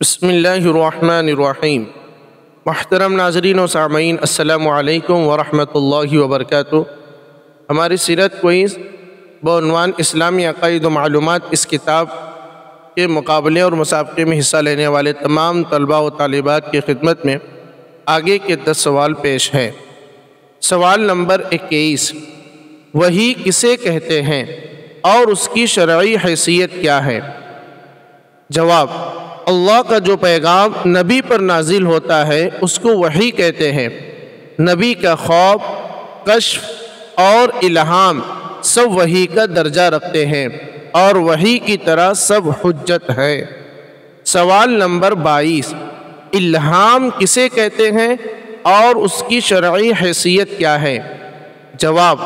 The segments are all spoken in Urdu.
بسم اللہ الرحمن الرحیم۔ محترم ناظرین و سامعین، السلام علیکم ورحمۃ اللہ وبرکاتہ۔ ہماری سیرت کوئز بعنوان اسلامی عقائد و معلومات اس کتاب کے مقابلے اور مسابقے میں حصہ لینے والے تمام طلباء و طالبات کی خدمت میں آگے کے 10 سوال پیش ہے۔ سوال نمبر 21، وحی کسے کہتے ہیں اور اس کی شرعی حیثیت کیا ہے؟ جواب: اللہ کا جو پیغام نبی پر نازل ہوتا ہے اس کو وحی کہتے ہیں۔ نبی کا خواب، کشف اور الہام سب وحی کا درجہ رکھتے ہیں اور وحی کی طرح سب حجت ہے۔ سوال نمبر 22، الہام کسے کہتے ہیں اور اس کی شرعی حیثیت کیا ہے؟ جواب: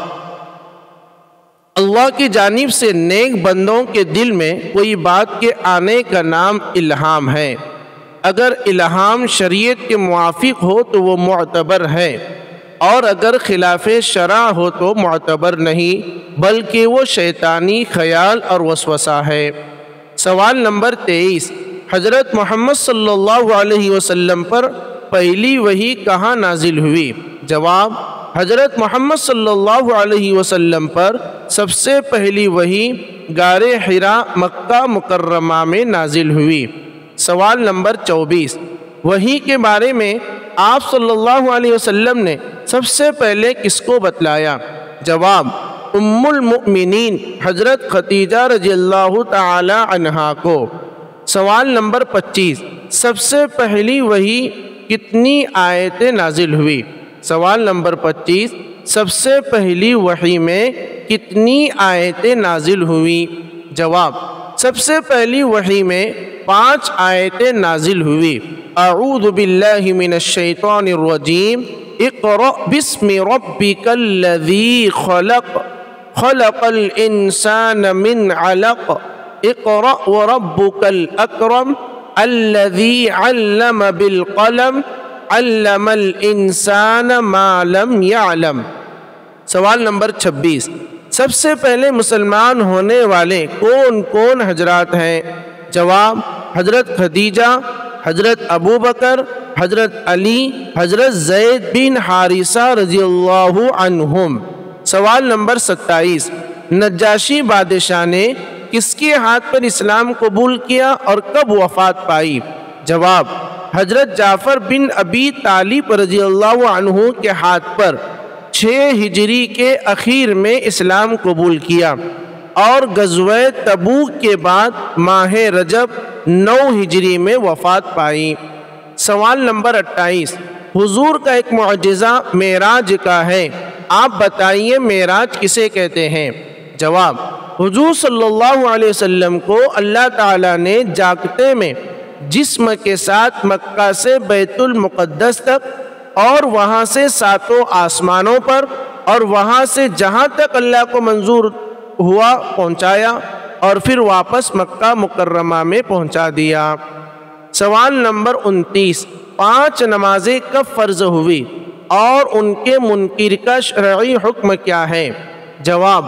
اللہ کی جانب سے نیک بندوں کے دل میں کوئی بات کے آنے کا نام الہام ہے۔ اگر الہام شریعت کے موافق ہو تو وہ معتبر ہے، اور اگر خلاف شرع ہو تو معتبر نہیں بلکہ وہ شیطانی خیال اور وسوسہ ہے۔ سوال نمبر 23، حضرت محمد صلی اللہ علیہ وسلم پر پہلی وحی کہاں نازل ہوئی؟ جواب: حضرت محمد صلی اللہ علیہ وسلم پر سب سے پہلی وحی غار حرا مکہ مکرمہ میں نازل ہوئی۔ سوال نمبر 24، وحی کے بارے میں آپ صلی اللہ علیہ وسلم نے سب سے پہلے کس کو بتلایا؟ جواب: ام المؤمنین حضرت خدیجہ رضی اللہ تعالی عنہا کو۔ سوال نمبر 25، سب سے پہلی وحی کتنی آیتیں نازل ہوئی؟ سوال نمبر 25، سب سے پہلی وحی میں کتنی آیتیں نازل ہوئی؟ جواب: سب سے پہلی وحی میں 5 آیتیں نازل ہوئی۔ اعوذ باللہ من الشیطان الرجیم، اقرأ بسم ربک الذی خلق، خلق الانسان من علق، اقرأ وربک الاکرم، الذی علم بالقلم، علم الانسان ما لم يعلم۔ سوال نمبر 26، سب سے پہلے مسلمان ہونے والے کون کون حضرات ہیں؟ جواب: حضرت خدیجہ، حضرت ابو بکر، حضرت علی، حضرت زید بن حارثہ رضی اللہ عنہم۔ سوال نمبر 27، نجاشی بادشاہ نے کس کے ہاتھ پر اسلام قبول کیا اور کب وفات پائی؟ جواب: حضرت جعفر بن ابی طالب رضی اللہ عنہ کے ہاتھ پر 6 ہجری کے اخیر میں اسلام قبول کیا اور غزوہ تبوک کے بعد ماہ رجب 9 ہجری میں وفات پائی۔ سوال نمبر 28، حضور کا ایک معجزہ معراج کا ہے، آپ بتائیے معراج کسے کہتے ہیں؟ جواب: حضور صلی اللہ علیہ وسلم کو اللہ تعالیٰ نے جاگتے میں جسم کے ساتھ مکہ سے بیت المقدس تک اور وہاں سے 7 آسمانوں پر اور وہاں سے جہاں تک اللہ کو منظور ہوا پہنچایا اور پھر واپس مکہ مکرمہ میں پہنچا دیا۔ سوال نمبر 29، 5 نمازیں کب فرض ہوئی اور ان کے منکر کا شرعی حکم کیا ہے؟ جواب: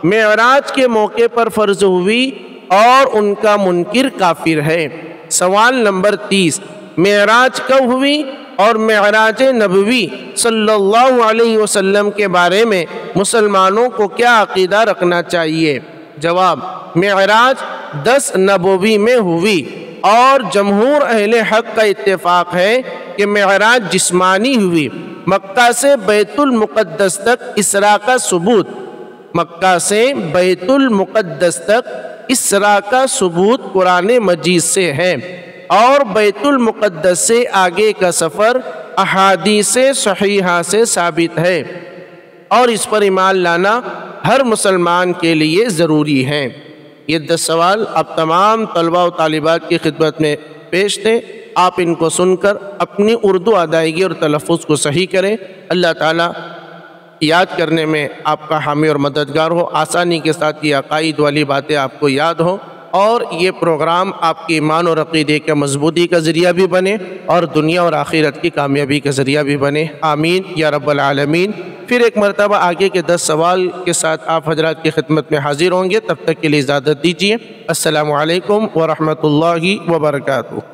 معراج کے موقع پر فرض ہوئی اور ان کا منکر کافر ہے۔ سوال نمبر 30، معراج کب ہوئی اور معراج نبوی صلی اللہ علیہ وسلم کے بارے میں مسلمانوں کو کیا عقیدہ رکھنا چاہیے؟ جواب: معراج 10 نبوی میں ہوئی اور جمہور اہل حق کا اتفاق ہے کہ معراج جسمانی ہوئی۔ مکہ سے بیت المقدس تک اسراء کا ثبوت، مکہ سے بیت المقدس تک اسراء کا ثبوت قرآن مجید سے ہے، اور بیت المقدس سے آگے کا سفر احادیث صحیحہ سے ثابت ہے، اور اس پر ایمان لانا ہر مسلمان کے لیے ضروری ہے۔ یہ 10 سوال آپ تمام طلباء و طالبات کی خدمت میں پیش تھے۔ آپ ان کو سن کر اپنی اردو ادائیگی اور تلفظ کو صحیح کریں۔ اللہ تعالیٰ یاد کرنے میں آپ کا حامی اور مددگار ہو، آسانی کے ساتھ یہ عقائد والی باتیں آپ کو یاد ہوں، اور یہ پروگرام آپ کے ایمان اور عقیدے کے مضبوطی کا ذریعہ بھی بنے اور دنیا اور آخرت کی کامیابی کا ذریعہ بھی بنے۔ آمین یا رب العالمین۔ پھر ایک مرتبہ آگے کے 10 سوال کے ساتھ آپ حضرات کی خدمت میں حاضر ہوں گے، تب تک کے لیے اجازت دیجیے۔ السلام علیکم ورحمۃ اللہ وبرکاتہ۔